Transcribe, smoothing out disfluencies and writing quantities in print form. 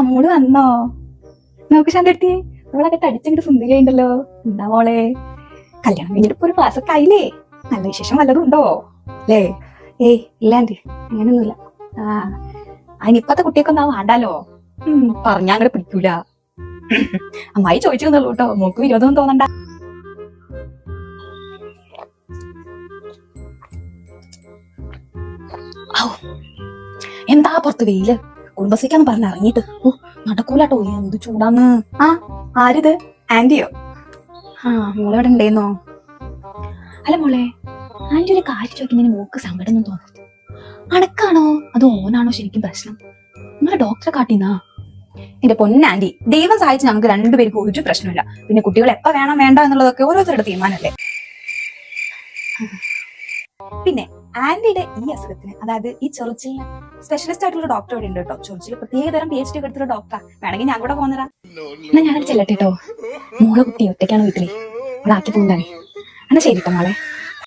മോള് വന്നോ? നോക്ക് ശാന്തെടുത്തി, അവളൊക്കെ തടിച്ചെങ്കിൽ സുന്ദരിയുണ്ടല്ലോ. എന്താ മോളെ, കല്യാണം കഴിഞ്ഞിട്ട് ഇപ്പൊ ഒരു ക്ലാസ്സൊക്കെ ആയില്ലേ? നല്ല വിശേഷം വല്ലതും ഉണ്ടോ അല്ലേ? ഏയ് ഇല്ല ആന്റി, അങ്ങനെയൊന്നുമില്ല. അതിനിപ്പത്തെ കുട്ടിയൊക്കെ വേണ്ടാലോ. പറഞ്ഞാ അങ്ങോട്ട് പിടിക്കൂല. അമ്മായി ചോദിച്ചു തന്നുള്ളൂ കേട്ടോ, മോക്ക് വിരോധം തോന്നണ്ട. എന്താ പുറത്ത് വെയില്, കുടുംബശ്രീക്കാന്ന് പറഞ്ഞ ഇറങ്ങിയിട്ട് നടക്കൂലാട്ടോ, എന്ത് ചൂടാന്ന്. ആരിത്, ആന്റിയോ? മോളെവിടെ ഉണ്ടേന്നോ? അല്ല മോളെ, ആന്റി ഒരു കാര്യം ചോദിക്കുന്നതിന് മോക്ക് സങ്കടം ഒന്നും തോന്നുന്നു. അണക്കാണോ അതോ ഓനാണോ ശരിക്കും പ്രശ്നം? നിങ്ങളെ ഡോക്ടറെ കാട്ടിന്നാ? എന്റെ പൊന്നാന്റി, ദൈവം സഹായിച്ച് ഞങ്ങൾക്ക് രണ്ടുപേർക്കും ഒരു പ്രശ്നമില്ല. പിന്നെ കുട്ടികൾ എപ്പ വേണം വേണ്ട എന്നുള്ളതൊക്കെ ഓരോരുത്തരുടെ തീരുമാനമല്ലേ. പിന്നെ ആന്റിയുടെ ഈ അസുഖത്തിന്, അതായത് ഈ ചൊറിച്ചിലിന് സ്പെഷ്യലിസ്റ്റ് ആയിട്ടുള്ള ഡോക്ടർ ഇവിടെ ഉണ്ട് കേട്ടോ. ചൊറിച്ചിൽ പ്രത്യേകതരം PhD എടുത്തുള്ള ഡോക്ടറാ. വേണമെങ്കിൽ ഞാൻ കൂടെ പോന്നരാ. എന്നാ ഞാനത് ചെല്ലട്ടെ കേട്ടോ. മോളെ കുട്ടി ഒറ്റയ്ക്കാണ് വീട്ടില്, അവളാക്കി പോകാൻ. എന്നാ ശരി കേട്ടോ മോളെ.